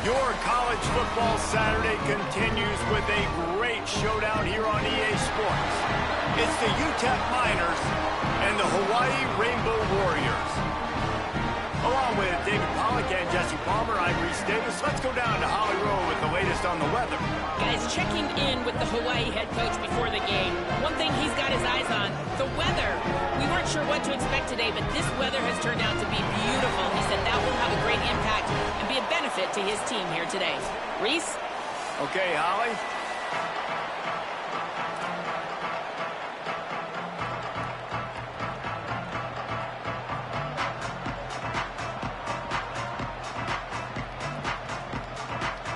Your college football Saturday continues with a great showdown here on EA Sports. It's the UTEP Miners and the Hawaii Rainbow Warriors. Along with David Pollack and Jesse Palmer, I'm Reese Davis. Let's go down to Holly Rowe with the latest on the weather. Guys, checking in with the Hawaii head coach before the game. One thing he's got his eyes on, the weather. We weren't sure what to expect today, but this weather has turned out to be beautiful. He said that will have a great impact and be a benefit to his team here today. Reese? Okay, Holly.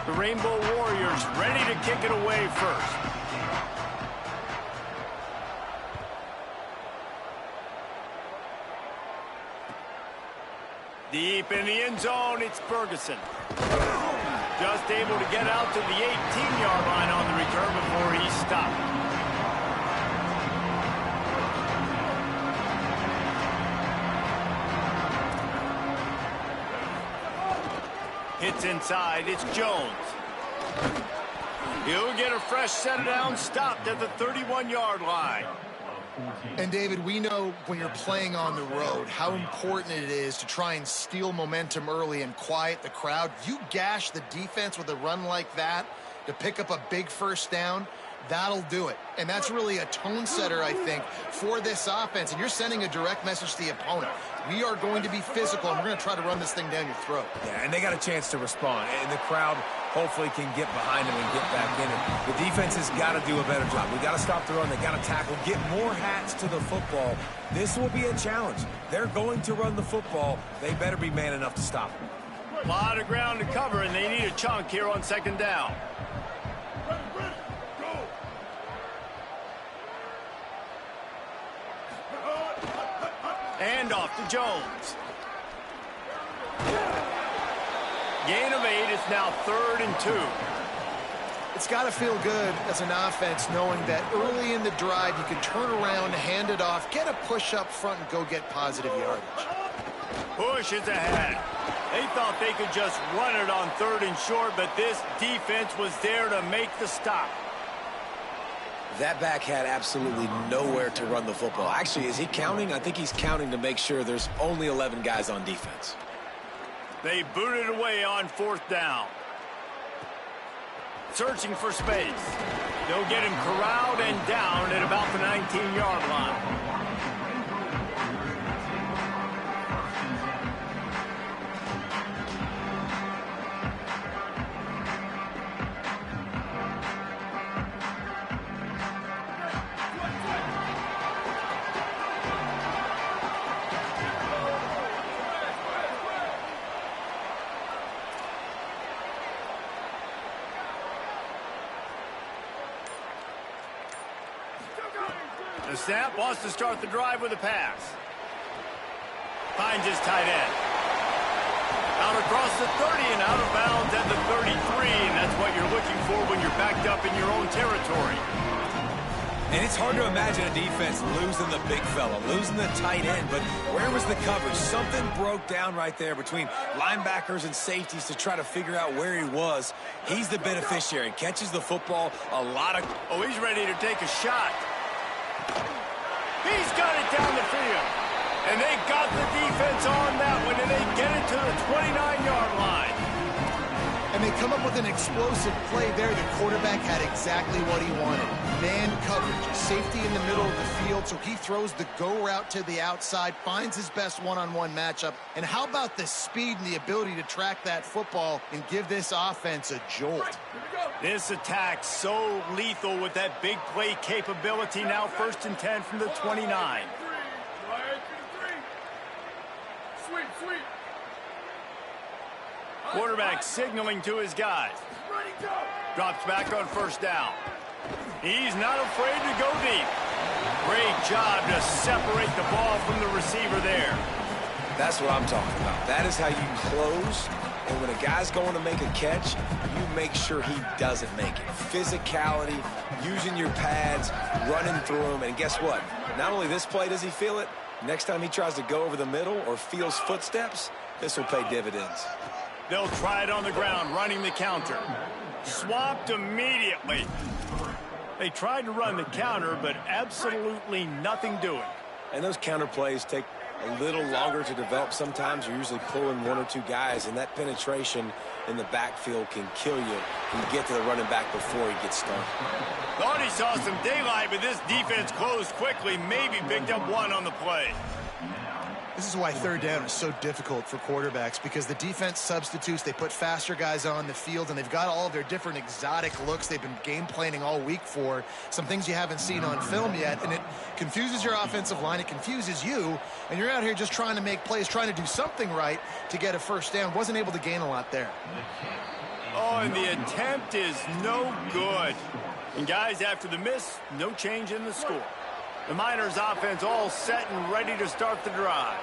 The Rainbow Warriors ready to kick it away first. Deep in the end zone, it's Ferguson. Just able to get out to the 18-yard line on the return before he stopped. Hits inside, it's Jones. He'll get a fresh set down, stopped at the 31-yard line. And David, we know when you're playing on the road how important it is to try and steal momentum early and quiet the crowd. You gash the defense with a run like that to pick up a big first down, that'll do it. And that's really a tone setter, I think, for this offense. And you're sending a direct message to the opponent. We are going to be physical, and we're going to try to run this thing down your throat. Yeah, and they got a chance to respond. And the crowd hopefully can get behind them and get back in it. The defense has got to do a better job. We got to stop the run. They got to tackle, get more hats to the football. This will be a challenge. They're going to run the football. They better be man enough to stop them. A lot of ground to cover, and they need a chunk here on second down. And off to Jones. Gain of 8. It's now 3rd and 2. It's got to feel good as an offense knowing that early in the drive you can turn around, hand it off, get a push up front, and go get positive yardage. Push is ahead. They thought they could just run it on 3rd and short, but this defense was there to make the stop. That back had absolutely nowhere to run the football. Actually, is he counting? I think he's counting to make sure there's only 11 guys on defense. They booted away on 4th down. Searching for space. They'll get him corralled and down at about the 19-yard line. The snap wants to start the drive with a pass. Finds his tight end. Out across the 30 and out of bounds at the 33. And that's what you're looking for when you're backed up in your own territory. And it's hard to imagine a defense losing the big fella, losing the tight end. But where was the coverage? Something broke down right there between linebackers and safeties to try to figure out where he was. He's the beneficiary. Catches the football a lot of... Oh, he's ready to take a shot. He's got it down the field. And they got the defense on that one, and they get it to the 29-yard line. And they come up with an explosive play there. The quarterback had exactly what he wanted. Man coverage, safety in the middle of the field, so he throws the go route to the outside, finds his best one-on-one matchup. And how about the speed and the ability to track that football and give this offense a jolt? This attack so lethal with that big play capability. Now 1st and 10 from the 29. Quarterback signaling to his guys. Drops back on 1st down. He's not afraid to go deep. Great job to separate the ball from the receiver there. That's what I'm talking about. That is how you close. And when a guy's going to make a catch, you make sure he doesn't make it. Physicality, using your pads, running through them. And guess what? Not only this play does he feel it, next time he tries to go over the middle or feels footsteps, this will pay dividends. They'll try it on the ground, running the counter. Swamped immediately. They tried to run the counter, but absolutely nothing doing. And those counter plays take a little longer to develop sometimes. You're usually pulling one or two guys, and that penetration in the backfield can kill you. You get to the running back before he gets started. Thought he saw some daylight, but this defense closed quickly, maybe picked up one on the play. This is why third down is so difficult for quarterbacks, because the defense substitutes, they put faster guys on the field, and they've got all of their different exotic looks they've been game planning all week for, some things you haven't seen on film yet, and it confuses your offensive line, it confuses you, and you're out here just trying to make plays, trying to do something right to get a first down. Wasn't able to gain a lot there. Oh, and the attempt is no good. And guys, after the miss, no change in the score. The Miners offense all set and ready to start the drive.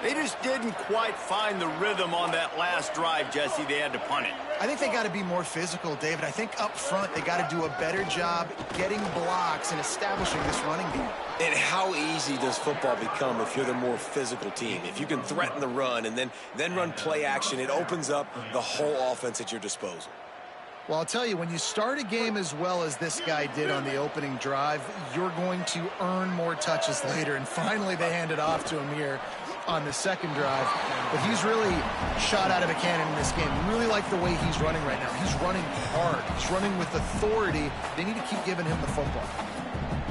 They just didn't quite find the rhythm on that last drive, Jesse. They had to punt it. I think they got to be more physical, David. I think up front they got to do a better job getting blocks and establishing this running game. And how easy does football become if you're the more physical team? If you can threaten the run and then run play action, it opens up the whole offense at your disposal. Well, I'll tell you, when you start a game as well as this guy did on the opening drive, you're going to earn more touches later. And finally, they hand it off to him here on the second drive. But he's really shot out of a cannon in this game. I really like the way he's running right now. He's running hard. He's running with authority. They need to keep giving him the football.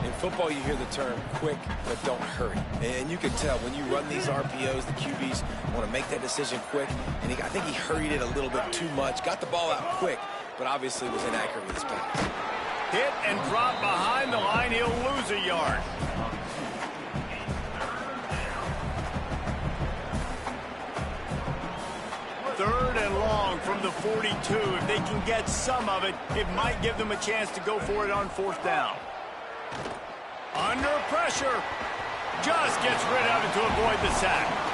In football, you hear the term quick, but don't hurry. And you can tell when you run these RPOs, the QBs want to make that decision quick. And I think he hurried it a little bit too much, got the ball out quick, but obviously was inaccurate with his pass. Hit and drop behind the line. He'll lose a yard. Third and long from the 42. If they can get some of it, it might give them a chance to go for it on fourth down. Under pressure. Just gets rid of it to avoid the sack.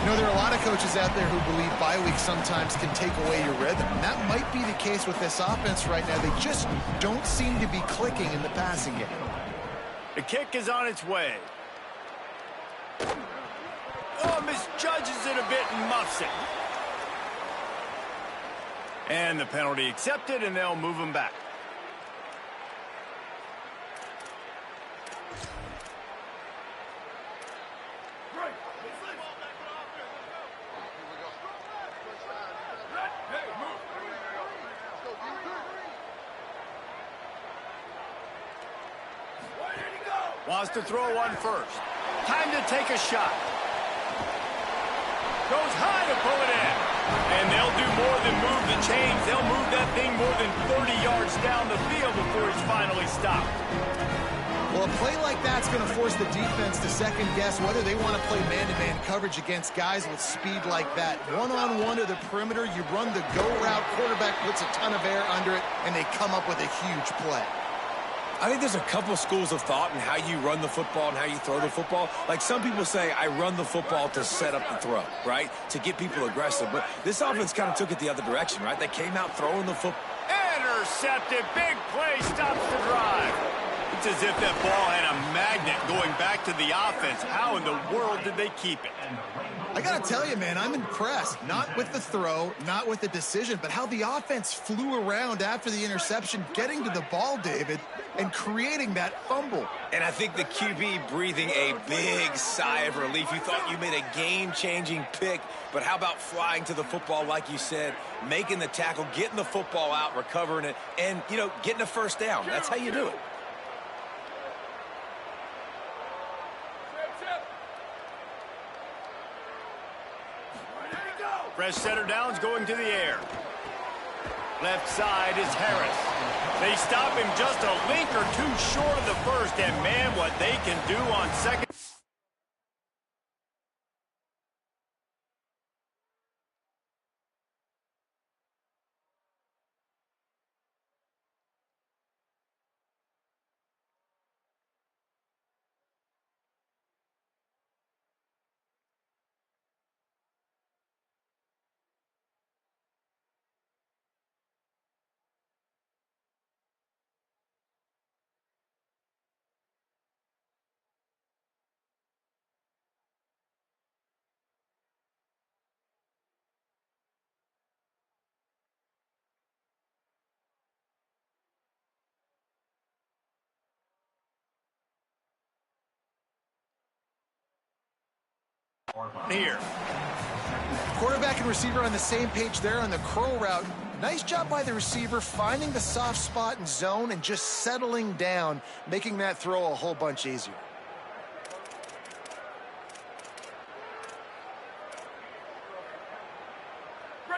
You know, there are a lot of coaches out there who believe bye weeks sometimes can take away your rhythm. And that might be the case with this offense right now. They just don't seem to be clicking in the passing game. The kick is on its way. Oh, misjudges it a bit and muffs it. And the penalty accepted, and they'll move him back. Wants to throw one first. Time to take a shot. Goes high to pull it in. And they'll do more than move the chains. They'll move that thing more than 30 yards down the field before he's finally stopped. Well, a play like that's going to force the defense to second-guess whether they want to play man-to-man coverage against guys with speed like that. One-on-one to the perimeter, you run the go route, quarterback puts a ton of air under it, and they come up with a huge play. I think there's a couple schools of thought in how you run the football and how you throw the football. Like some people say, I run the football to set up the throw, right? To get people aggressive. But this offense kind of took it the other direction, right? They came out throwing the football. Intercepted. Big play stops the drive. It's as if that ball had a magnet going back to the offense. How in the world did they keep it? I got to tell you, man, I'm impressed. Not with the throw, not with the decision, but how the offense flew around after the interception, getting to the ball, David, and creating that fumble. And I think the QB breathing a big sigh of relief. You thought you made a game-changing pick, but how about flying to the football, like you said, making the tackle, getting the football out, recovering it, and, you know, getting a first down. That's how you do it. Fresh setter downs going to the air. Left side is Harris. They stop him just a link or two short of the first, and man, what they can do on second. Here. Quarterback and receiver on the same page there on the curl route. Nice job by the receiver finding the soft spot in zone and just settling down, making that throw a whole bunch easier.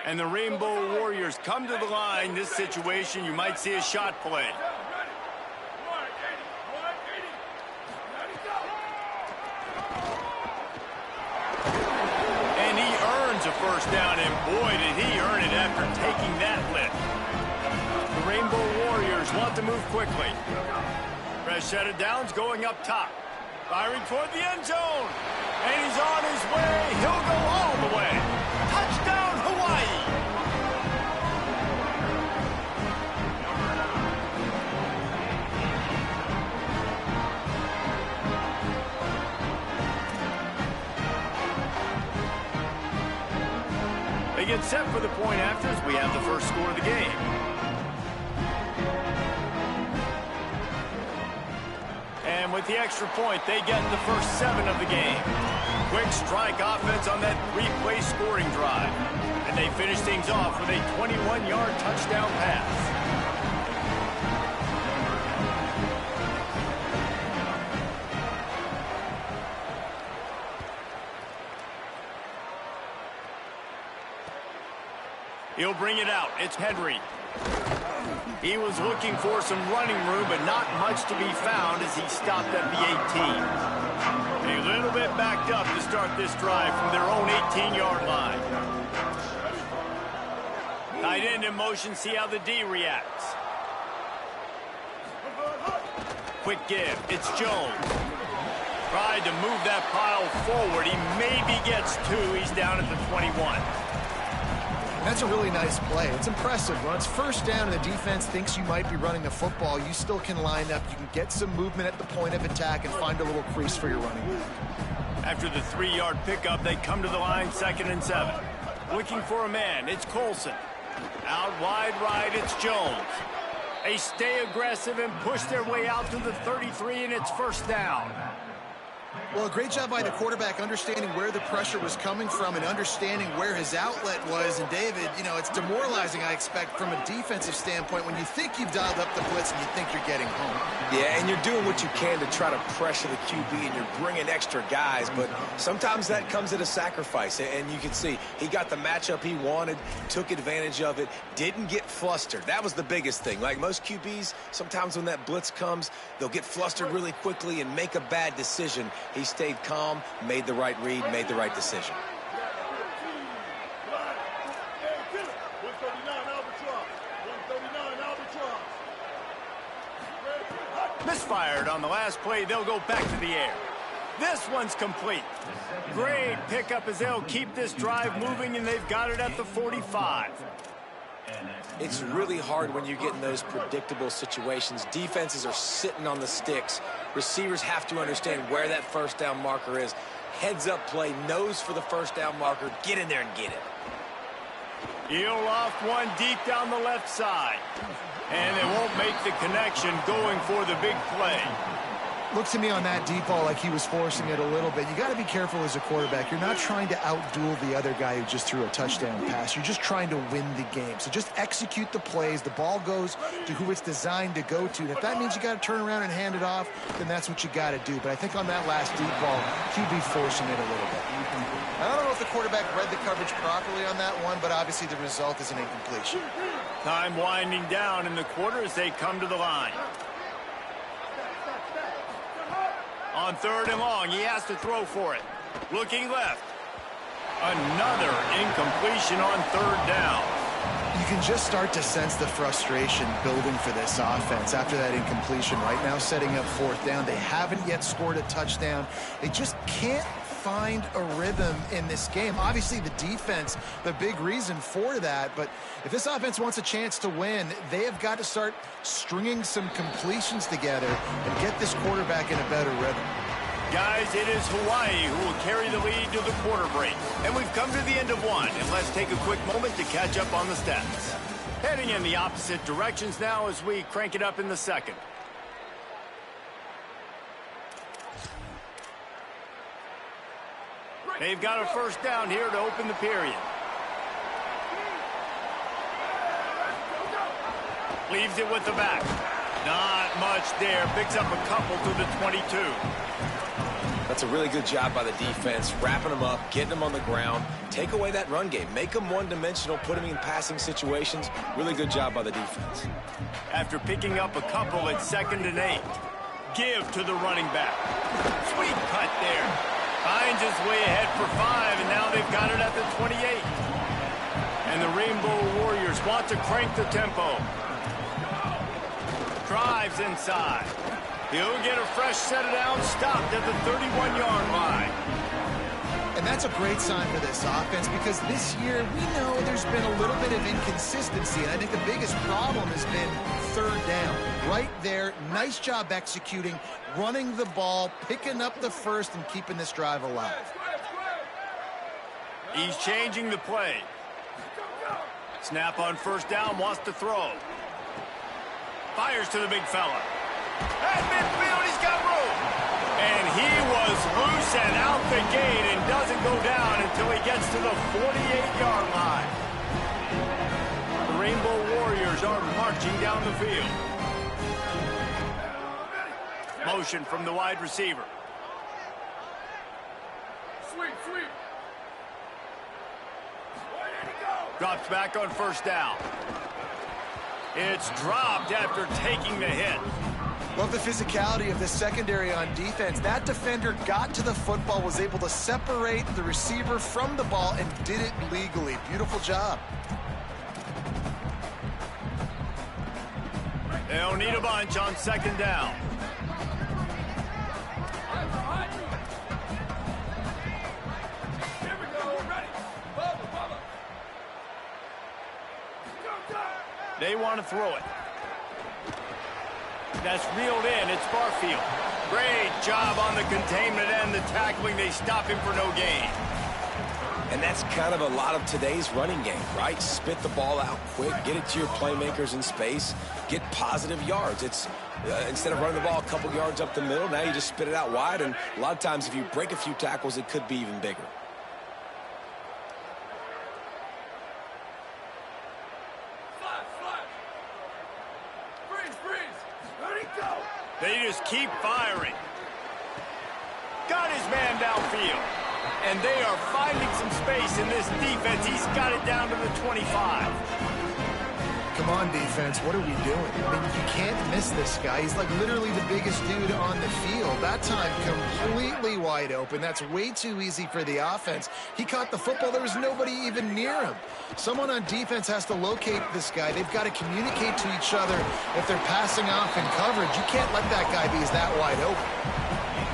And the Rainbow Warriors come to the line. This situation, you might see a shot play. And he earns a first down, and boy, did he earn it after taking that lift. The Rainbow Warriors want to move quickly. Fresh set of downs going up top. Firing toward the end zone. And he's on his way. He'll go all the way. Touchdown, Hawaii! They get set for the point after as we have the first score of the game. And with the extra point, they get the first 7 of the game. Quick strike offense on that 3-play scoring drive. And they finish things off with a 21-yard touchdown pass. He'll bring it out. It's Henry. He was looking for some running room, but not much to be found as he stopped at the 18. A little bit backed up to start this drive from their own 18-yard line. Tight end in motion, see how the D reacts. Quick give, it's Jones. Tried to move that pile forward. He maybe gets 2. He's down at the 21. That's a really nice play. It's impressive. When it's first down and the defense thinks you might be running the football, you still can line up. You can get some movement at the point of attack and find a little crease for your running back. After the 3-yard pickup, they come to the line, 2nd and 7. Looking for a man, it's Colson. Out wide right, it's Jones. They stay aggressive and push their way out to the 33, and it's first down. Well, a great job by the quarterback understanding where the pressure was coming from and understanding where his outlet was. And David, you know, it's demoralizing, I expect, from a defensive standpoint when you think you've dialed up the blitz and you think you're getting home. Yeah, and you're doing what you can to try to pressure the QB, and you're bringing extra guys, but sometimes that comes at a sacrifice. And you can see he got the matchup he wanted, took advantage of it, didn't get flustered. That was the biggest thing. Like most QBs, sometimes when that blitz comes, they'll get flustered really quickly and make a bad decision. He stayed calm, made the right read, made the right decision. Misfired on the last play. They'll go back to the air. This one's complete. Great pickup as they'll keep this drive moving, and they've got it at the 45. It's really hard when you get in those predictable situations. Defenses are sitting on the sticks. Receivers have to understand where that first down marker is. Heads up play, nose for the first down marker. Get in there and get it. He'll off one deep down the left side. And they won't make the connection going for the big play. Looked to me on that deep ball like he was forcing it a little bit. You got to be careful as a quarterback. You're not trying to outduel the other guy who just threw a touchdown pass. You're just trying to win the game. So just execute the plays. The ball goes to who it's designed to go to. And if that means you got to turn around and hand it off, then that's what you got to do. But I think on that last deep ball, QB forcing it a little bit. I don't know if the quarterback read the coverage properly on that one, but obviously the result is an incompletion. Time winding down in the quarter as they come to the line. On 3rd and long, he has to throw for it. Looking left. Another incompletion on 3rd down. You can just start to sense the frustration building for this offense after that incompletion. Right now, setting up 4th down. They haven't yet scored a touchdown. They just can't find a rhythm in this game. Obviously, the defense, the big reason for that. But if this offense wants a chance to win, they have got to start stringing some completions together and get this quarterback in a better rhythm. Guys, it is Hawaii who will carry the lead to the quarter break. And we've come to the end of one. And let's take a quick moment to catch up on the stats. Heading in the opposite directions now as we crank it up in the second. They've got a first down here to open the period. Leaves it with the back. Not much there. Picks up a couple to the 22. That's a really good job by the defense, wrapping them up, getting them on the ground. Take away that run game. Make them one-dimensional, put them in passing situations. Really good job by the defense. After picking up a couple at 2nd and 8. Give to the running back. Sweet cut there. Finds his way ahead for 5, and now they've got it at the 28. And the Rainbow Warriors want to crank the tempo. Drives inside. He'll get a fresh set of downs, stopped at the 31-yard line. And that's a great sign for this offense because this year we know there's been a little bit of inconsistency, and I think the biggest problem has been 3rd down. Right there, nice job executing, running the ball, picking up the first, and keeping this drive alive. He's changing the play. Snap on 1st down, wants to throw. Fires to the big fella. At midfield, he's got room. And he was loose and out the gate and doesn't go down until he gets to the 48-yard line. The Rainbow Warriors are marching down the field. Motion from the wide receiver. Sweep. Drops back on 1st down. It's dropped after taking the hit. Love the physicality of the secondary on defense. That defender got to the football, was able to separate the receiver from the ball, and did it legally. Beautiful job. They'll need a bunch on 2nd down. They want to throw it. That's reeled in. It's Barfield. Great job on the containment and the tackling. They stop him for no gain. And that's kind of a lot of today's running game, right? Spit the ball out quick, get it to your playmakers in space, get positive yards. It's instead of running the ball a couple yards up the middle, now you just spit it out wide, and a lot of times if you break a few tackles, it could be even bigger. They just keep firing. Got his man downfield. And they are finding some space in this defense. He's got it down to the 25. Come on, defense. What are we doing? I mean, you can't miss this guy. He's like literally the biggest dude on the field. That time, completely wide open. That's way too easy for the offense. He caught the football. There was nobody even near him. Someone on defense has to locate this guy. They've got to communicate to each other if they're passing off in coverage. You can't let that guy be that wide open.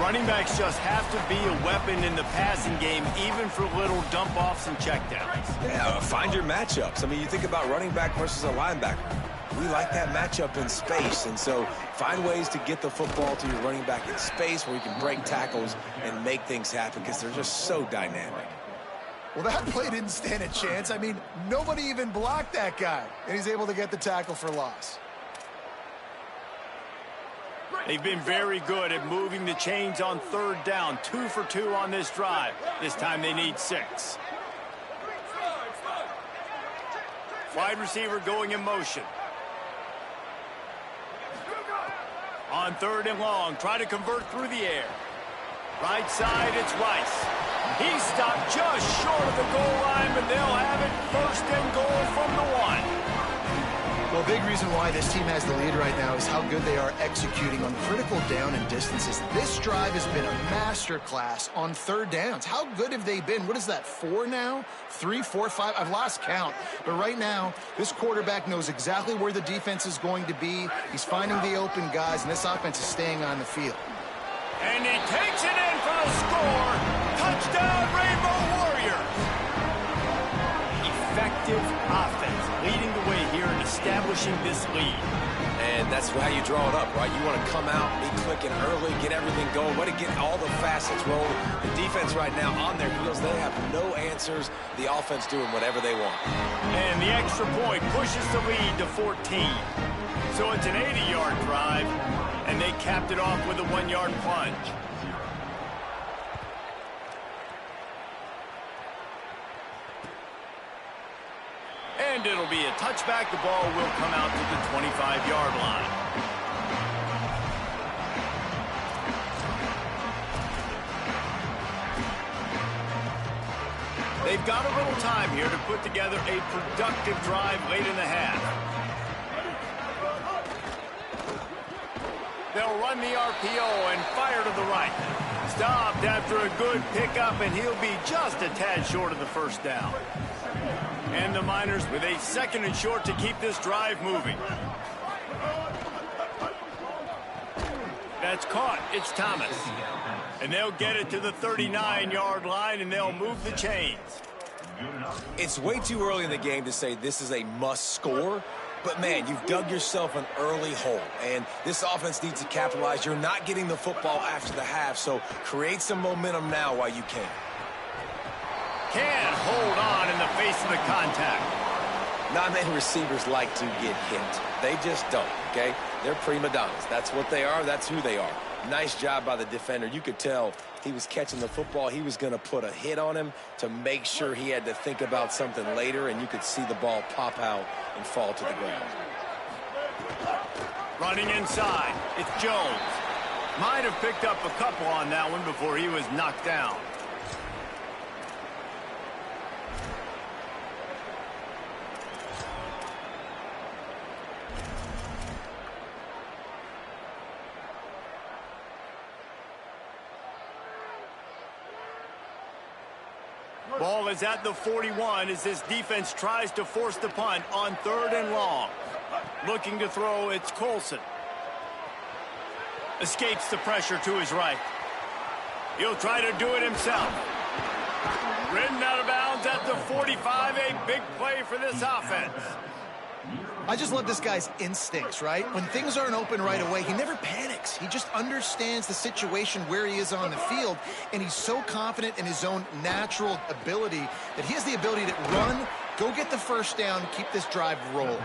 Running backs just have to be a weapon in the passing game, even for little dump-offs and checkdowns. Yeah, find your matchups. I mean, you think about running back versus a linebacker. We like that matchup in space, and so find ways to get the football to your running back in space where you can break tackles and make things happen because they're just so dynamic. Well, that play didn't stand a chance. I mean, nobody even blocked that guy, and he's able to get the tackle for loss. They've been very good at moving the chains on 3rd down. 2 for 2 on this drive. This time they need 6. Wide receiver going in motion. On 3rd and long, try to convert through the air. Right side, it's Rice. He stopped just short of the goal line, but they'll have it 1st and goal from the 1. Well, a big reason why this team has the lead right now is how good they are executing on critical down and distances. This drive has been a masterclass on 3rd downs. How good have they been? What is that, 4 now? 3, 4, 5? I've lost count. But right now, this quarterback knows exactly where the defense is going to be. He's finding the open guys, and this offense is staying on the field. And he takes it in for the score. Touchdown, Rainbow Warriors. Effective offense leading the way here and establishing this lead. And that's how you draw it up, right? You want to come out, be clicking early, get everything going, want to get all the facets rolling. The defense right now on their heels, they have no answers. The offense doing whatever they want. And the extra point pushes the lead to 14. So it's an 80-yard drive, and they capped it off with a 1-yard plunge. And it'll be a touchback. The ball will come out to the 25-yard line. They've got a little time here to put together a productive drive late in the half. They'll run the RPO and fire to the right. Stopped after a good pickup, and he'll be just a tad short of the first down. And the Miners with a 2nd and short to keep this drive moving. That's caught. It's Thomas. And they'll get it to the 39-yard line, and they'll move the chains. It's way too early in the game to say this is a must score. But, man, you've dug yourself an early hole, and this offense needs to capitalize. You're not getting the football after the half, so create some momentum now while you can. Can't hold on in the face of the contact. Not many receivers like to get hit. They just don't, okay? They're prima donnas. That's what they are. That's who they are. Nice job by the defender. You could tell he was catching the football. He was going to put a hit on him to make sure he had to think about something later, and you could see the ball pop out and fall to the ground. Running inside. It's Jones. Might have picked up a couple on that one before he was knocked down. Ball is at the 41 as this defense tries to force the punt on 3rd and long. Looking to throw, it's Colson. Escapes the pressure to his right. He'll try to do it himself. Ridden out of bounds at the 45, a big play for this offense. I just love this guy's instincts, right? When things aren't open right away, he never panics. He just understands the situation where he is on the field, and he's so confident in his own natural ability that he has the ability to run, go get the first down, keep this drive rolling.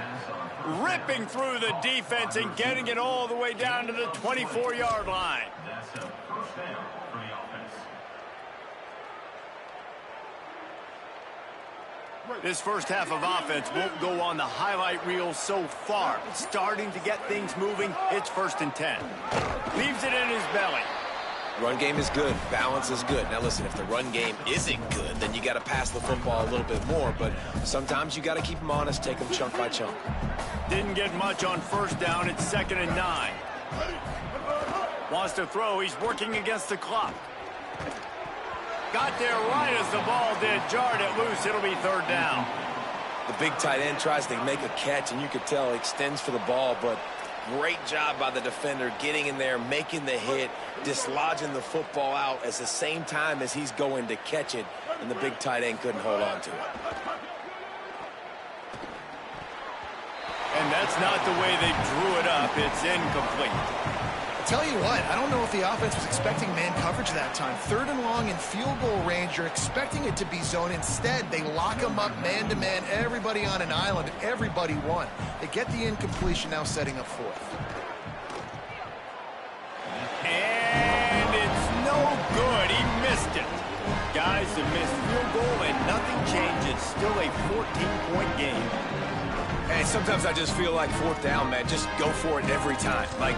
Ripping through the defense and getting it all the way down to the 24-yard line. This first half of offense won't go on the highlight reel so far. Starting to get things moving. It's 1st and 10. Leaves it in his belly. Run game is good. Balance is good. Now, listen, if the run game isn't good, then you got to pass the football a little bit more. But sometimes you got to keep them honest, take them chunk by chunk. Didn't get much on 1st down. It's 2nd and 9. Wants to throw. He's working against the clock. Got there right as the ball did. Jarred it loose. It'll be 3rd down. The big tight end tries to make a catch, and you could tell he extends for the ball, but great job by the defender getting in there, making the hit, dislodging the football out at the same time as he's going to catch it, and the big tight end couldn't hold on to it. And that's not the way they drew it up. It's incomplete. Tell you what, I don't know if the offense was expecting man coverage that time. 3rd and long in field goal range, you're expecting it to be zone. Instead, they lock them up man-to-man, everybody on an island, and everybody won. They get the incompletion, now setting up 4th. And it's no good. He missed it. Guys, a missed field goal, and nothing changes. Still a 14-point game. And sometimes I just feel like 4th down, man, just go for it every time. Like,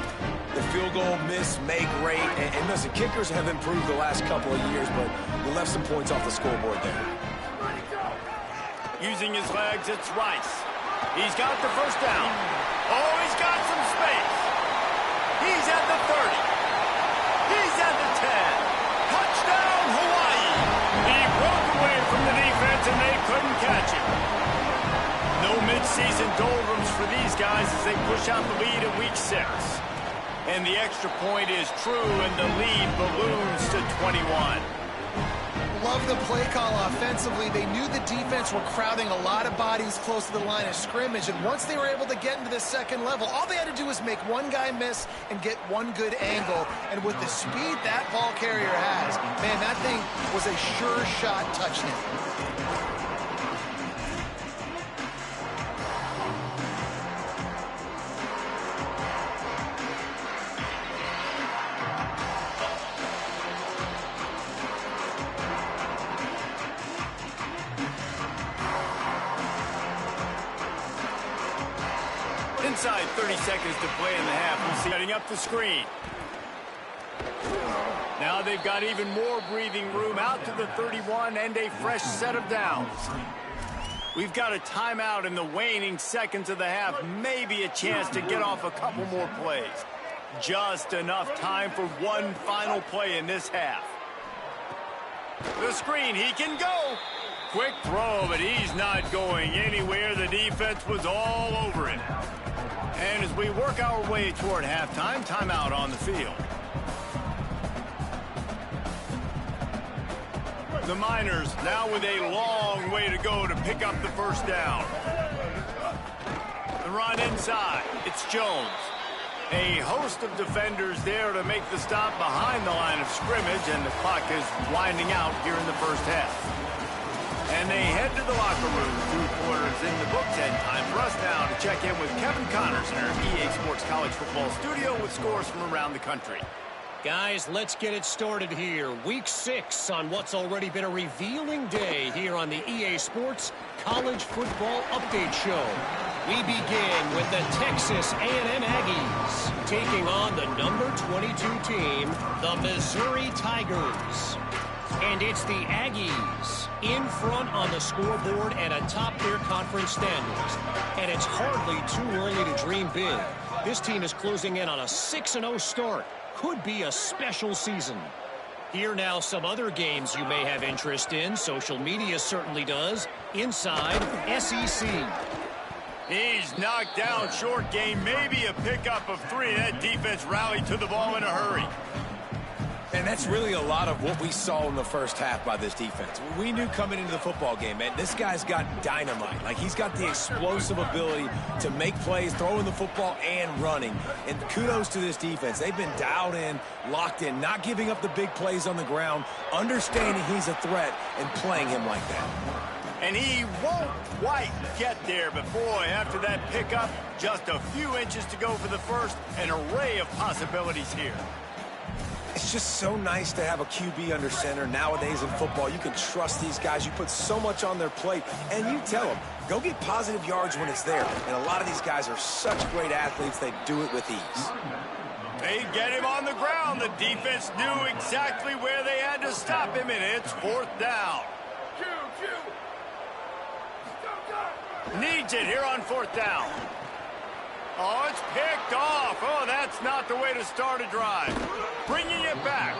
the field goal miss, make rate, and listen, kickers have improved the last couple of years, but we left some points off the scoreboard there. Using his legs, it's Rice. He's got the first down. Oh, he's got some space. He's at the 30. He's at the 10. Touchdown, Hawaii. He broke away from the defense, and they couldn't catch him. No midseason doldrums for these guys as they push out the lead in Week 6. And the extra point is true, and the lead balloons to 21. Love the play call offensively. They knew the defense were crowding a lot of bodies close to the line of scrimmage, and once they were able to get into the 2nd level, all they had to do was make one guy miss and get one good angle. And with the speed that ball carrier has, man, that thing was a sure shot touchdown. Inside 30 seconds to play in the half. We'll see. Setting up the screen. Now they've got even more breathing room out to the 31 and a fresh set of downs. We've got a timeout in the waning seconds of the half. Maybe a chance to get off a couple more plays. Just enough time for one final play in this half. The screen, he can go. Quick throw, but he's not going anywhere. The defense was all over it. And as we work our way toward halftime, timeout on the field. The Miners now with a long way to go to pick up the first down. The run inside. It's Jones. A host of defenders there to make the stop behind the line of scrimmage, and the clock is winding out here in the first half. And they head to the locker room. 2 quarters in the books, and time for us now to check in with Kevin Connors in our EA Sports College Football Studio with scores from around the country. Guys, let's get it started here. Week 6 on what's already been a revealing day here on the EA Sports College Football Update Show. We begin with the Texas A&M Aggies taking on the number 22 team, the Missouri Tigers. And it's the Aggies in front on the scoreboard and atop their conference standings. And it's hardly too early to dream big. This team is closing in on a 6-0 start. Could be a special season. Here now some other games you may have interest in. Social media certainly does. Inside SEC. He's knocked down short game. Maybe a pickup of 3. That defense rallied to the ball in a hurry. And that's really a lot of what we saw in the first half by this defense. We knew coming into the football game, man, this guy's got dynamite. Like, he's got the explosive ability to make plays, throwing the football and running. And kudos to this defense. They've been dialed in, locked in, not giving up the big plays on the ground, understanding he's a threat, and playing him like that. And he won't quite get there, but boy, after that pickup, just a few inches to go for the first. An array of possibilities here. It's just so nice to have a QB under center. Nowadays in football, you can trust these guys. You put so much on their plate, and you tell them, go get positive yards when it's there. And a lot of these guys are such great athletes, they do it with ease. They get him on the ground. The defense knew exactly where they had to stop him, and it's 4th down. Needs it here on 4th down. Oh, it's picked off. Oh, that's not the way to start a drive. Bringing it back.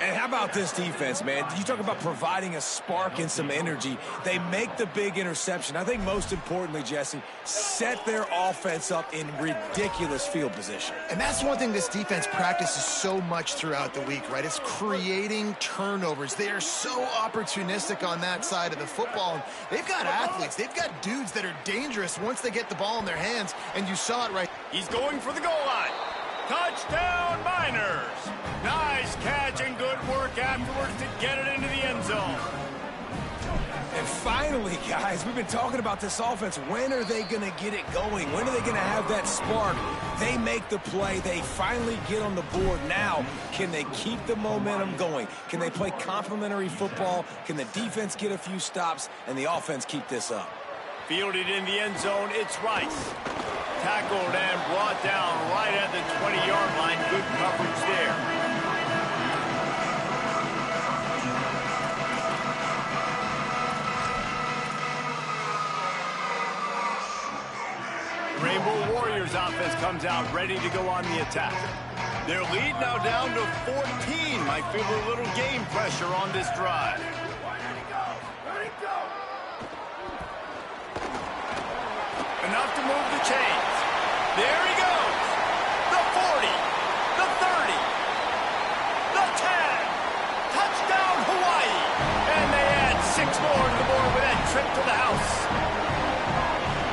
And how about this defense, man? You talk about providing a spark and some energy. They make the big interception. I think most importantly, Jesse, set their offense up in ridiculous field position. And that's one thing this defense practices so much throughout the week, right? It's creating turnovers. They are so opportunistic on that side of the football. And they've got athletes. They've got dudes that are dangerous once they get the ball in their hands, and you saw it right. He's going for the goal line. Touchdown, Miners. Nice catch and good work afterwards to get it into the end zone. And finally, guys, we've been talking about this offense. When are they going to get it going? When are they going to have that spark? They make the play. They finally get on the board. Now, can they keep the momentum going? Can they play complementary football? Can the defense get a few stops and the offense keep this up? Fielded in the end zone, it's Rice. Tackled and brought down right at the 20-yard line. Good coverage there. Rainbow Warriors offense comes out ready to go on the attack. Their lead now down to 14. Might feel a little game pressure on this drive. Enough to move the chains. There he goes. The 40, the 30, the 10. Touchdown, Hawaii. And they add 6 more to the board with that trip to the house.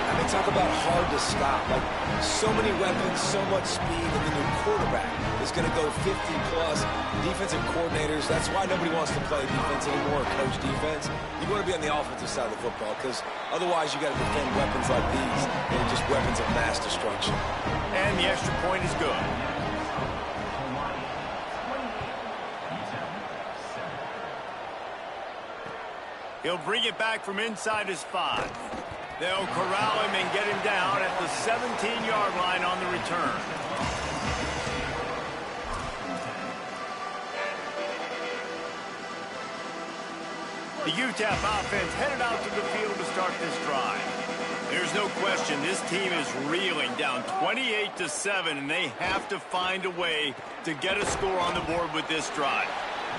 And they talk about hard to stop. Like, so many weapons, so much speed, and then your quarterback is going to go 50-plus. Defensive coordinators, that's why nobody wants to play defense anymore or coach defense. You want to be on the offensive side of the football because otherwise you got to defend weapons like these. They're just weapons of mass destruction. And the extra point is good. He'll bring it back from inside his 5. They'll corral him and get him down at the 17-yard line on the return. The UTEP offense headed out to the field to start this drive. There's no question this team is reeling, down 28-7, and they have to find a way to get a score on the board with this drive.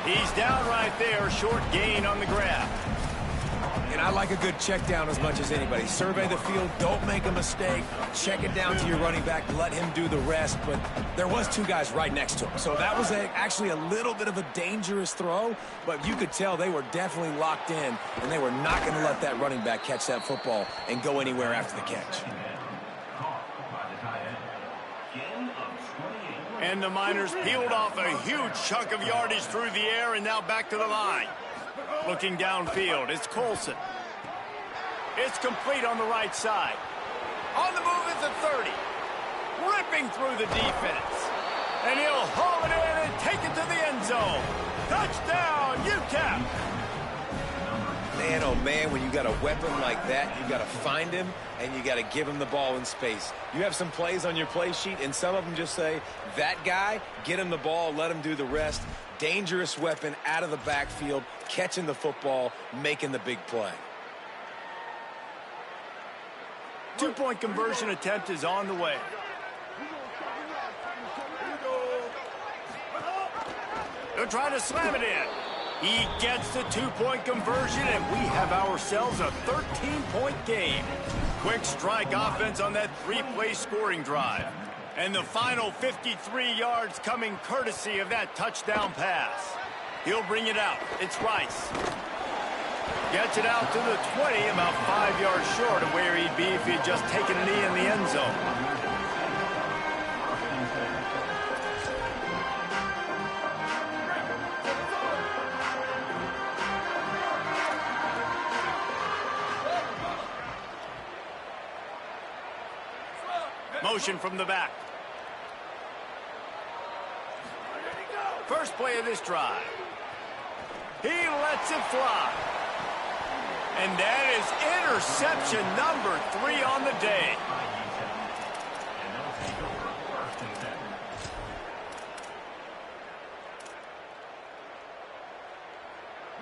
He's down right there, short gain on the grab. And I like a good check down as much as anybody. Survey the field, don't make a mistake. Check it down to your running back, let him do the rest. But there was two guys right next to him. So that was actually a little bit of a dangerous throw, but you could tell they were definitely locked in, and they were not going to let that running back catch that football and go anywhere after the catch. And the Miners peeled off a huge chunk of yardage through the air and now back to the line. Looking downfield, it's Colson. It's complete on the right side. On the move is the 30. Ripping through the defense. And he'll haul it in and take it to the end zone. Touchdown, UTEP! Man, oh man, when you got a weapon like that, you got to find him and you got to give him the ball in space. You have some plays on your play sheet, and some of them just say, that guy, get him the ball, let him do the rest. Dangerous weapon out of the backfield, catching the football, making the big play. Two-point conversion attempt is on the way. They're trying to slam it in. He gets the two-point conversion, and we have ourselves a 13-point game. Quick strike offense on that three-play scoring drive. And the final 53 yards coming courtesy of that touchdown pass. He'll bring it out. It's Rice. Gets it out to the 20, about 5 yards short of where he'd be if he'd just taken a knee in the end zone. Motion from the back. First play of this drive. He lets it fly. And that is interception number 3 on the day.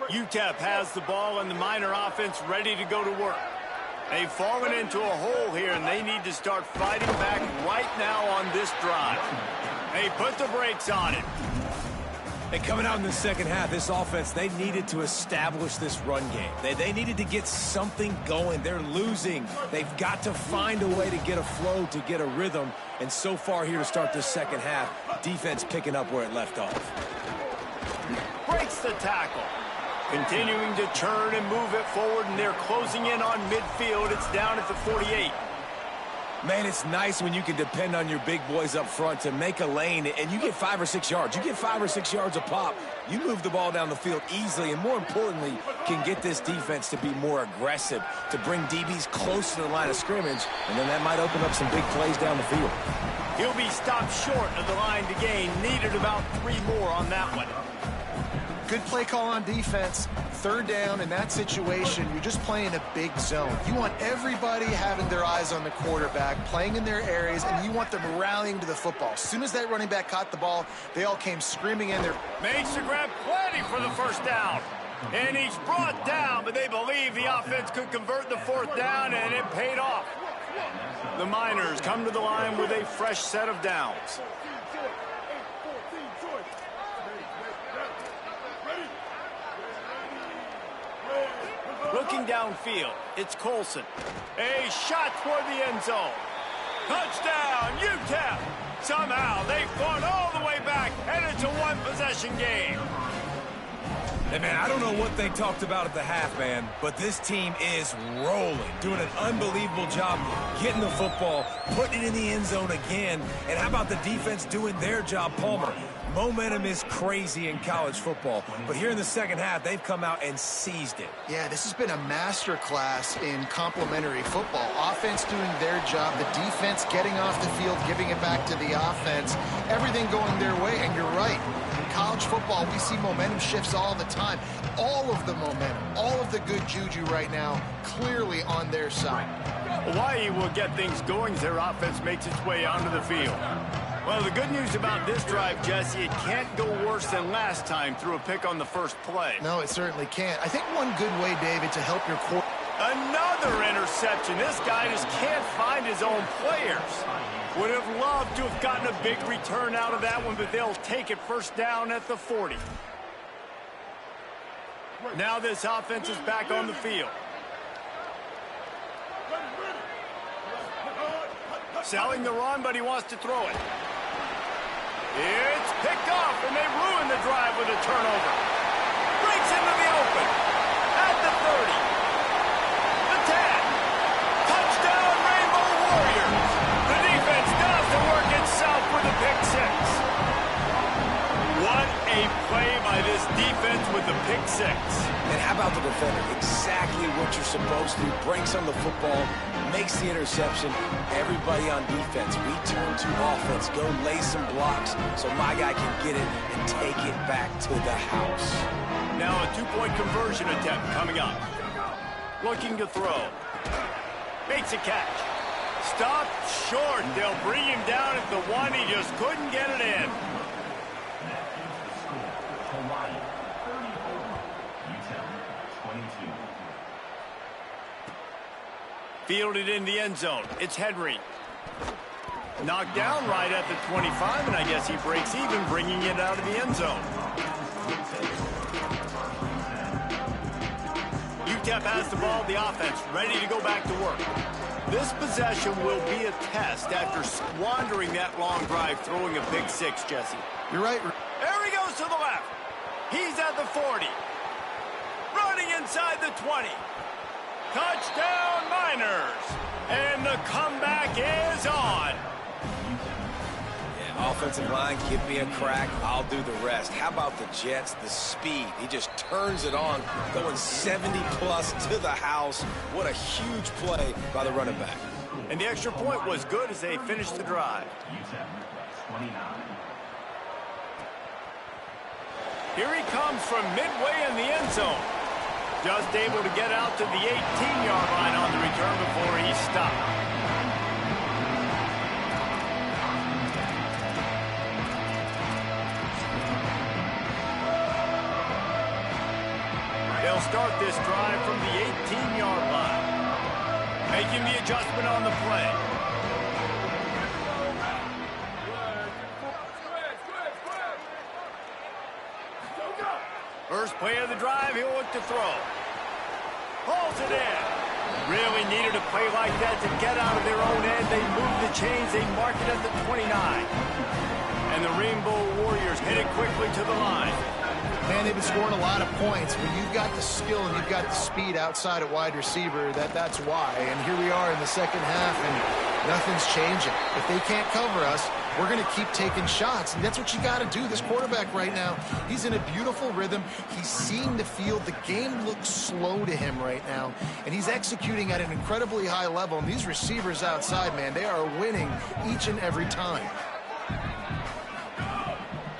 UTEP has the ball and the Miner offense ready to go to work. They've fallen into a hole here, and they need to start fighting back right now on this drive. They put the brakes on it. And coming out in the second half, this offense, they needed to establish this run game. They needed to get something going. They're losing. They've got to find a way to get a flow, to get a rhythm. And so far here to start this second half, defense picking up where it left off. Breaks the tackle. Continuing to turn and move it forward, and they're closing in on midfield. It's down at the 48. Man, it's nice when you can depend on your big boys up front to make a lane, and you get 5 or 6 yards. You get 5 or 6 yards a pop. You move the ball down the field easily, and more importantly, can get this defense to be more aggressive, to bring DBs close to the line of scrimmage, and then that might open up some big plays down the field. He'll be stopped short of the line to gain. Needed about 3 more on that one. Good play call on defense. Third down in that situation, you're just playing a big zone. You want everybody having their eyes on the quarterback, playing in their areas, and you want them rallying to the football. As soon as that running back caught the ball, they all came screaming in there. Makes the grab plenty for the first down. And he's brought down, but they believe the offense could convert the 4th down, and it paid off. The Miners come to the line with a fresh set of downs. Looking downfield, it's Colson. A shot toward the end zone. Touchdown, UTEP! Somehow they fought all the way back, and it's a one-possession game. Hey, man, I don't know what they talked about at the half, man, but this team is rolling, doing an unbelievable job getting the football, putting it in the end zone again. And how about the defense doing their job, Palmer? Momentum is crazy in college football, but here in the second half, they've come out and seized it. Yeah, this has been a master class in complementary football. Offense doing their job, the defense getting off the field, giving it back to the offense, everything going their way, and you're right. college football, we see momentum shifts all the time. All of the momentum, all of the good juju right now, clearly on their side. Hawaii will get things going as their offense makes its way onto the field. Well, the good news about this drive, Jesse, it can't go worse than last time through a pick on the first play. No, it certainly can't. I think one good way, David, to help your quarterback. Another interception. This guy just can't find his own players. Would have loved to have gotten a big return out of that one, but they'll take it first down at the 40. Now this offense is back on the field. Selling the run, but he wants to throw it. It's picked off, and they ruin the drive with a turnover. Breaks into the open. At the 30. The 10. Touchdown, Rainbow Warriors. The defense does the work itself with a pick six. What a play by this defense with the pick six. And how about the defender? Exactly what you're supposed to. Breaks on the football, makes the interception. Everybody on defense, we turn to offense. Go lay some blocks so my guy can get it and take it back to the house. Now a two-point conversion attempt coming up. Looking to throw. Makes a catch. Stopped short. They'll bring him down at the one. He just couldn't get it in. Fielded in the end zone. It's Henry. Knocked down right at the 25, and I guess he breaks even, bringing it out of the end zone. UTEP has the ball, the offense, ready to go back to work. This possession will be a test after squandering that long drive, throwing a big six, Jesse. You're right. There he goes to the left. He's at the 40. Running inside the 20. Touchdown, Miners. And the comeback is on. Yeah, offensive line, give me a crack. I'll do the rest. How about the Jets? The speed. He just turns it on, going 70-plus to the house. What a huge play by the running back. And the extra point was good as they finished the drive. Here he comes from midway in the end zone. Just able to get out to the 18-yard line on the return before he stopped. They'll start this drive from the 18-yard line. Making the adjustment on the play. First play of the drive, he'll look to throw. Pulls it in. Really needed a play like that to get out of their own end. They move the chains. They mark it at the 29. And the Rainbow Warriors hit it quickly to the line. Man, they've been scoring a lot of points. When you've got the skill and you've got the speed outside at wide receiver, that's why. And here we are in the second half, and nothing's changing. If they can't cover us, we're going to keep taking shots, and that's what you got to do. This quarterback right now, he's in a beautiful rhythm. He's seeing the field. The game looks slow to him right now, and he's executing at an incredibly high level. And these receivers outside, man, they are winning each and every time.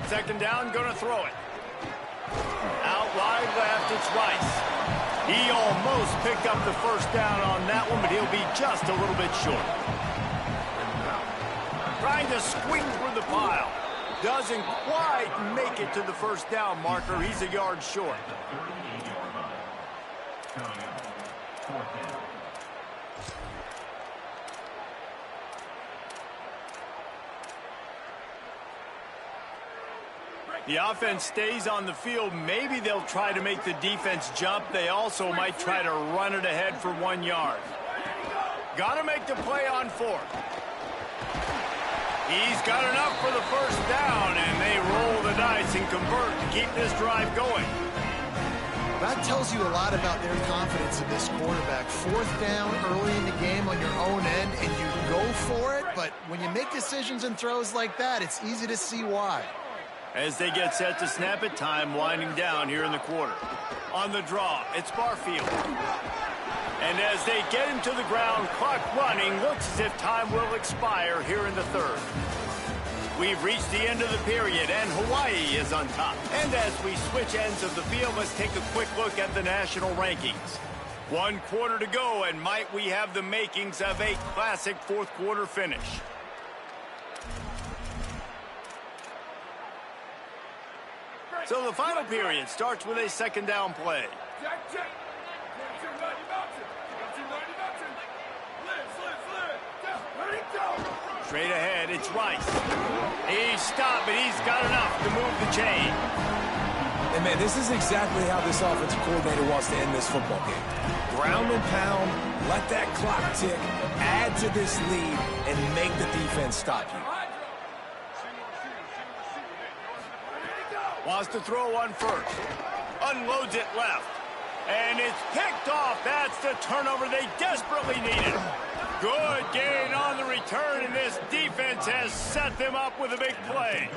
Second down, going to throw it. Out wide left, it's Rice. He almost picked up the first down on that one, but he'll be just a little bit short. Trying to squeak through the pile. Doesn't quite make it to the first down marker. He's a yard short. The offense stays on the field. Maybe they'll try to make the defense jump. They also might try to run it ahead for 1 yard. Got to make the play on fourth. He's got enough for the first down, and they roll the dice and convert to keep this drive going. That tells you a lot about their confidence in this quarterback. Fourth down early in the game on your own end, and you go for it, but when you make decisions and throws like that, it's easy to see why. As they get set to snap it, time winding down here in the quarter. On the draw, it's Barfield. And as they get him to the ground, clock running, looks as if time will expire here in the third. We've reached the end of the period, and Hawaii is on top. And as we switch ends of the field, let's take a quick look at the national rankings. 1 quarter to go, and might we have the makings of a classic fourth-quarter finish. So the final period starts with a second down play. Straight ahead, it's Rice. He's stopped, but he's got enough to move the chain. And, man, this is exactly how this offensive coordinator wants to end this football game. Ground and pound, let that clock tick, add to this lead, and make the defense stop you. Wants to throw one first. Unloads it left. And it's picked off. That's the turnover they desperately needed. Good gain on the return, and this defense has set them up with a big play.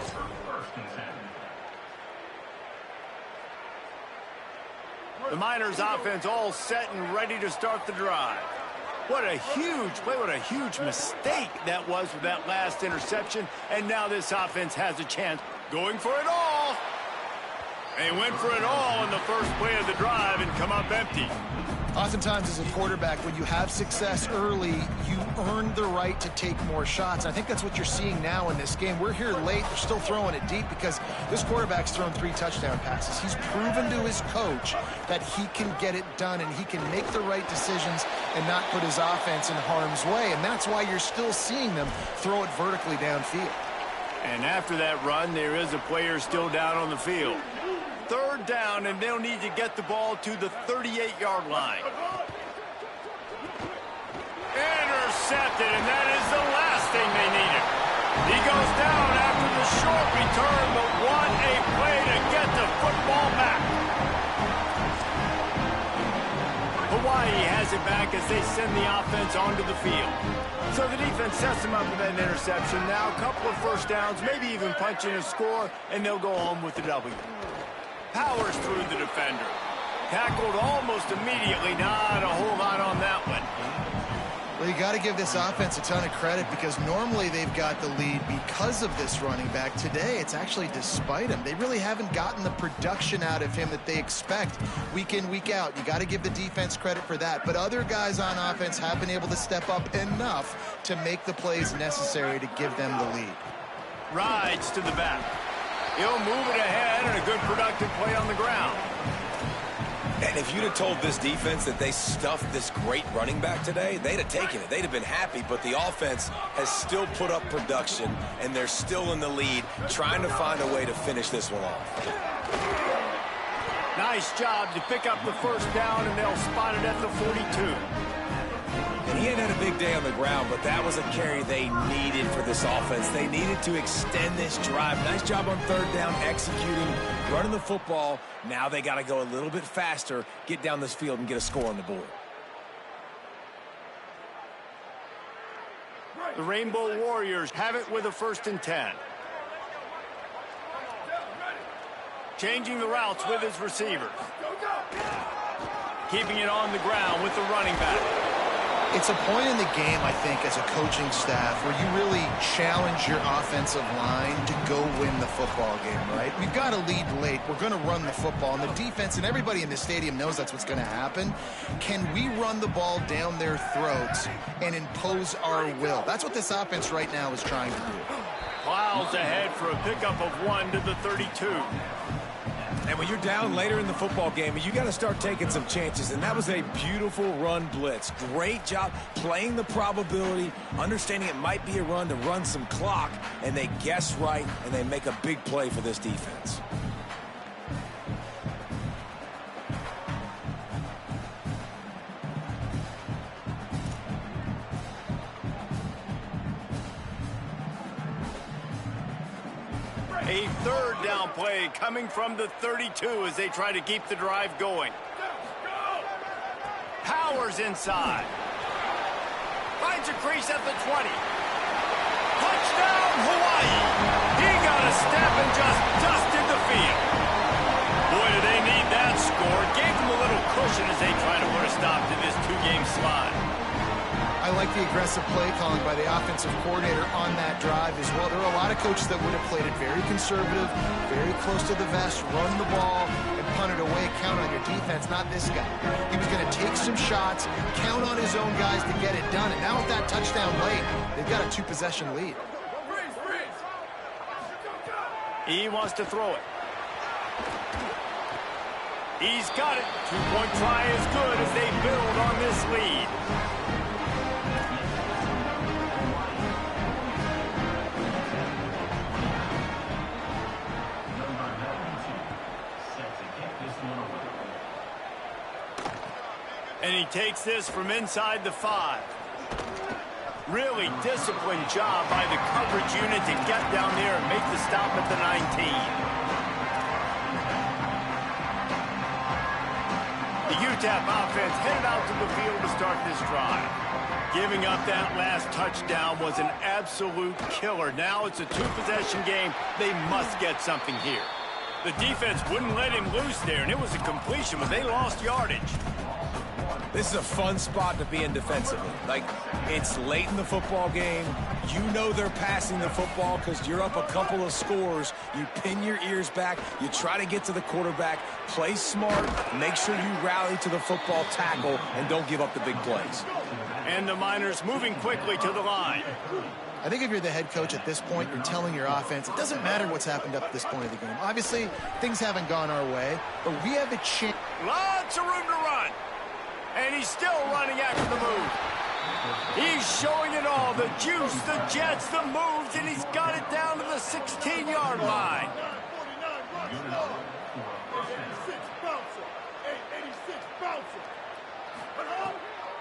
The Miners offense all set and ready to start the drive. What a huge play, what a huge mistake that was with that last interception. And now this offense has a chance going for it all. They went for it all in the first play of the drive and come up empty. Oftentimes as a quarterback, when you have success early, you earn the right to take more shots. I think that's what you're seeing now in this game. We're here late. They're still throwing it deep because this quarterback's thrown 3 touchdown passes. He's proven to his coach that he can get it done and he can make the right decisions and not put his offense in harm's way. And that's why you're still seeing them throw it vertically downfield. And after that run, there is a player still down on the field. Third down, and they'll need to get the ball to the 38-yard line. Intercepted, and that is the last thing they needed. He goes down after the short return, but what a play to get the football back. Hawaii has it back as they send the offense onto the field. So the defense sets them up with that interception. Now a couple of first downs, maybe even punching a score, and they'll go home with the W. Powers through the defender. Tackled almost immediately. Not a whole lot on that one. Well, you got to give this offense a ton of credit because normally they've got the lead because of this running back. Today, it's actually despite him. They really haven't gotten the production out of him that they expect week in, week out. You got to give the defense credit for that. But other guys on offense have been able to step up enough to make the plays necessary to give them the lead. Rides to the back. He'll move it ahead and a good productive play on the ground. And if you'd have told this defense that they stuffed this great running back today, they'd have taken it. They'd have been happy, but the offense has still put up production, and they're still in the lead, trying to find a way to finish this one off. Nice job to pick up the first down, and they'll spot it at the 42. And he hadn't had a big day on the ground, but that was a carry they needed for this offense. They needed to extend this drive. Nice job on third down, executing, running the football. Now they got to go a little bit faster, get down this field, and get a score on the board. The Rainbow Warriors have it with a 1st and 10. Changing the routes with his receivers. Keeping it on the ground with the running back. It's a point in the game, I think, as a coaching staff where you really challenge your offensive line to go win the football game, right? We've got to lead late. We're going to run the football. And the defense and everybody in the stadium knows that's what's going to happen. Can we run the ball down their throats and impose our will? That's what this offense right now is trying to do. Plows ahead for a pickup of 1 to the 32. And when you're down later in the football game, you got to start taking some chances. And that was a beautiful run blitz. Great job playing the probability, understanding it might be a run to run some clock, and they guess right, and they make a big play for this defense. A third down play coming from the 32 as they try to keep the drive going. Powers inside. Finds a crease at the 20. Touchdown, Hawaii. He got a step and just dusted the field. Boy, do they need that score. Gave them a little cushion as they try to put a stop to this 2-game slide. I like the aggressive aggressive play calling by the offensive coordinator on that drive as well. There are a lot of coaches that would have played it very conservative, very close to the vest, run the ball, and punt it away, count on your defense, not this guy. He was going to take some shots, count on his own guys to get it done, and now with that touchdown late, they've got a 2-possession lead. He wants to throw it. He's got it. Two-point try is good as they build on this lead. And he takes this from inside the 5. Really disciplined job by the coverage unit to get down there and make the stop at the 19. The UTEP offense headed out to the field to start this drive. Giving up that last touchdown was an absolute killer. Now it's a 2-possession game. They must get something here. The defense wouldn't let him loose there, and it was a completion, but they lost yardage. This is a fun spot to be in defensively. Like, it's late in the football game. You know they're passing the football because you're up a couple of scores. You pin your ears back. You try to get to the quarterback. Play smart. Make sure you rally to the football tackle and don't give up the big plays. And the Miners moving quickly to the line. I think if you're the head coach at this point, you're telling your offense, it doesn't matter what's happened up to this point of the game. Obviously, things haven't gone our way, but we have a chance. Lots of room to run. And he's still running after the move. He's showing it all. The juice, the jets, the moves, and he's got it down to the 16-yard line.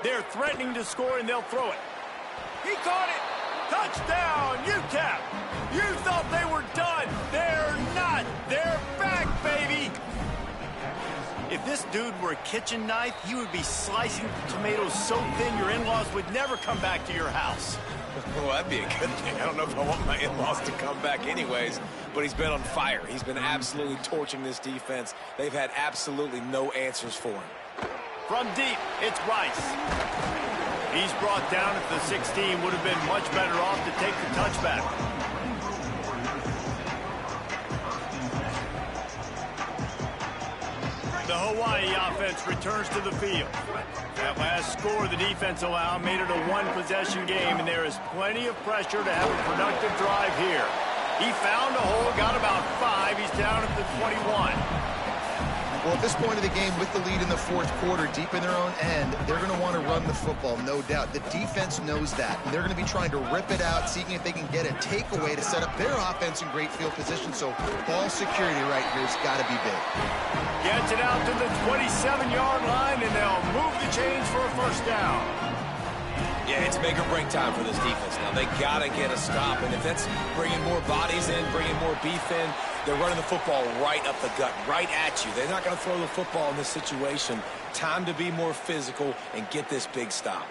They're threatening to score, and they'll throw it. He caught it. Touchdown, UTEP. You thought they were done. They're not. They're back, baby. If this dude were a kitchen knife, he would be slicing tomatoes so thin your in-laws would never come back to your house. Well, that'd be a good thing. I don't know if I want my in-laws to come back anyways, but he's been on fire. He's been absolutely torching this defense. They've had absolutely no answers for him. From deep, it's Rice. He's brought down at the 16. Would have been much better off to take the touchback. The Hawaii offense returns to the field. That last score the defense allowed made it a 1-possession game, and there is plenty of pressure to have a productive drive here. He found a hole, got about 5. He's down at the 21. Well, at this point of the game, with the lead in the fourth quarter, deep in their own end, they're going to want to run the football, no doubt. The defense knows that. And they're going to be trying to rip it out, seeking if they can get a takeaway to set up their offense in great field position. So ball security right here has got to be big. Gets it out to the 27-yard line, and they'll move the chains for a first down. Yeah, it's make or break time for this defense now. They got to get a stop, and if that's bringing more bodies in, bringing more beef in, they're running the football right up the gut, right at you. They're not going to throw the football in this situation. Time to be more physical and get this big stop.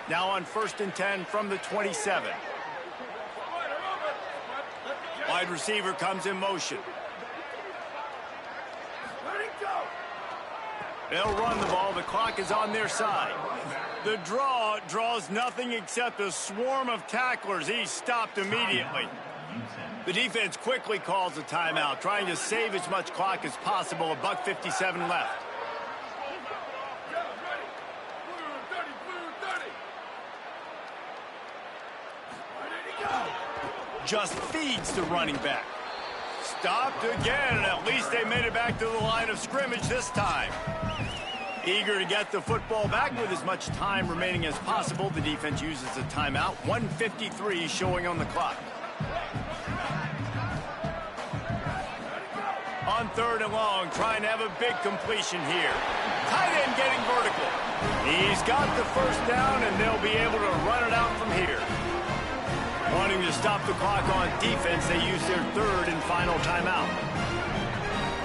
Now on 1st and 10 from the 27. Wide receiver comes in motion. They'll run the ball. The clock is on their side. The draw draws nothing except a swarm of tacklers. He's stopped immediately. The defense quickly calls a timeout, trying to save as much clock as possible. $1:57 left. Just feeds the running back. Stopped again, and at least they made it back to the line of scrimmage this time. Eager to get the football back with as much time remaining as possible. The defense uses a timeout. 1:53 showing on the clock. On 3rd and long, trying to have a big completion here. Tight end getting vertical. He's got the first down, and they'll be able to run it out from here. Wanting to stop the clock on defense, they use their 3rd and final timeout.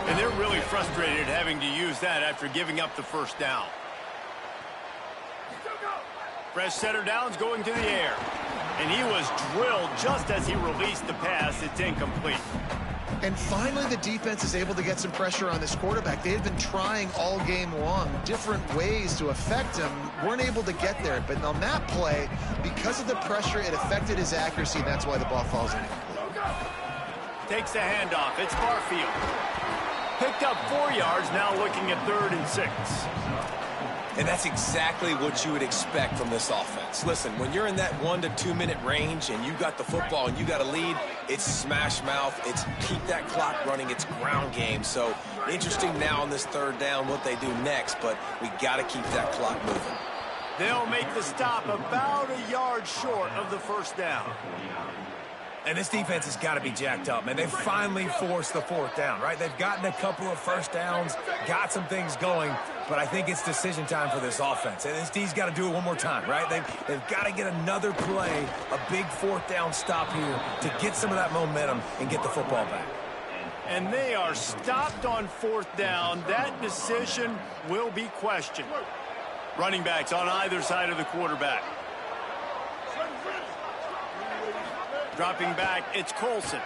And they're really frustrated having to use that after giving up the first down. Fresh setter downs going to the air. And he was drilled just as he released the pass. It's incomplete. And finally, the defense is able to get some pressure on this quarterback. They had been trying all game long different ways to affect him, weren't able to get there. But on that play, because of the pressure, it affected his accuracy, and that's why the ball falls incomplete. Takes the handoff. It's Barfield. Picked up 4 yards, now looking at 3rd and 6. And that's exactly what you would expect from this offense. Listen, when you're in that 1 to 2 minute range and you got the football and you got a lead, it's smash mouth, it's keep that clock running, it's ground game. So interesting now on this 3rd down what they do next, but we got to keep that clock moving. They'll make the stop about a yard short of the 1st down. And this defense has got to be jacked up, man. They've finally forced the 4th down, right? They've gotten a couple of 1st downs, got some things going, but I think it's decision time for this offense. And this D's got to do it one more time, right? They've got to get another play, a big 4th down stop here to get some of that momentum and get the football back. And they are stopped on 4th down. That decision will be questioned. Running backs on either side of the quarterback. Dropping back, it's Colson.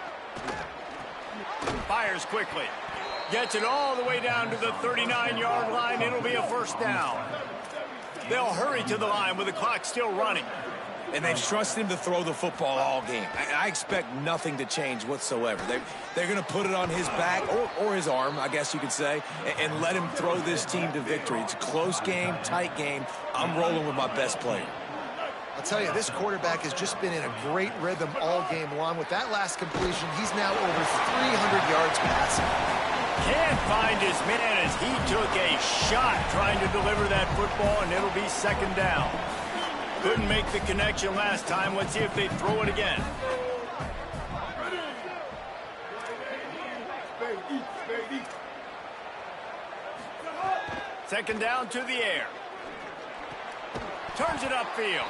Fires quickly. Gets it all the way down to the 39-yard line. It'll be a 1st down. They'll hurry to the line with the clock still running. And they've trusted him to throw the football all game. I expect nothing to change whatsoever. They're going to put it on his back, or his arm, I guess you could say, and let him throw this team to victory. It's a close game, tight game. I'm rolling with my best player. I'll tell you, this quarterback has just been in a great rhythm all game long. With that last completion, he's now over 300 yards passing. Can't find his man as he took a shot trying to deliver that football, and it'll be 2nd down. Couldn't make the connection last time. Let's see if they throw it again. Second down to the air. Turns it upfield.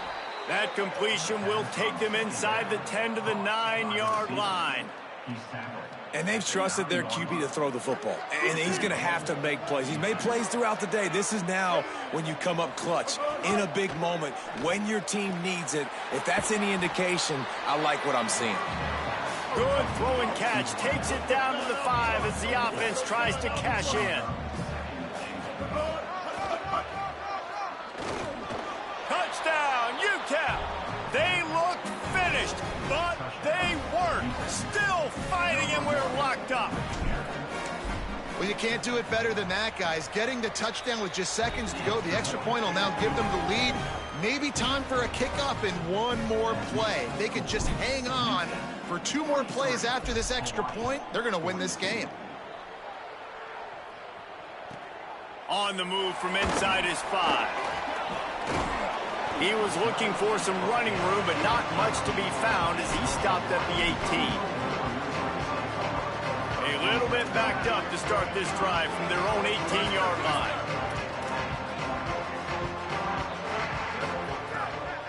That completion will take them inside the 10 to the 9-yard line. And they've trusted their QB to throw the football. And he's going to have to make plays. He's made plays throughout the day. This is now when you come up clutch in a big moment when your team needs it. If that's any indication, I like what I'm seeing. Good throw and catch. Takes it down to the 5 as the offense tries to cash in. Touchdown, UTEP. They look finished, but they weren't. Still fighting, and we're locked up. Well, you can't do it better than that, guys. Getting the touchdown with just seconds to go, the extra point will now give them the lead. Maybe time for a kickoff and one more play. They could just hang on for 2 more plays after this extra point. They're going to win this game. On the move from inside his 5. He was looking for some running room, but not much to be found as he stopped at the 18. A little bit backed up to start this drive from their own 18-yard line.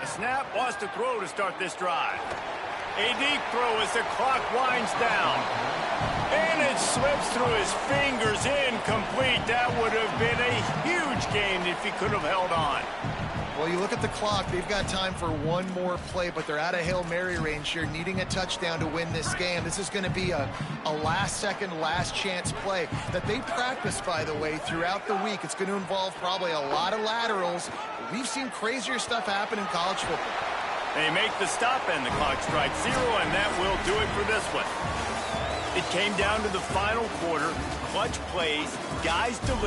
A snap wants to throw to start this drive. A deep throw as the clock winds down. And it slips through his fingers, incomplete. That would have been a huge gain if he could have held on. Well, you look at the clock, they've got time for one more play, but they're out of Hail Mary range here, needing a touchdown to win this game. This is going to be a last-second, last-chance play that they practice, by the way, throughout the week. It's going to involve probably a lot of laterals. We've seen crazier stuff happen in college football. They make the stop, and the clock strikes 0, and that will do it for this one. It came down to the final quarter. Clutch plays, guys deliver.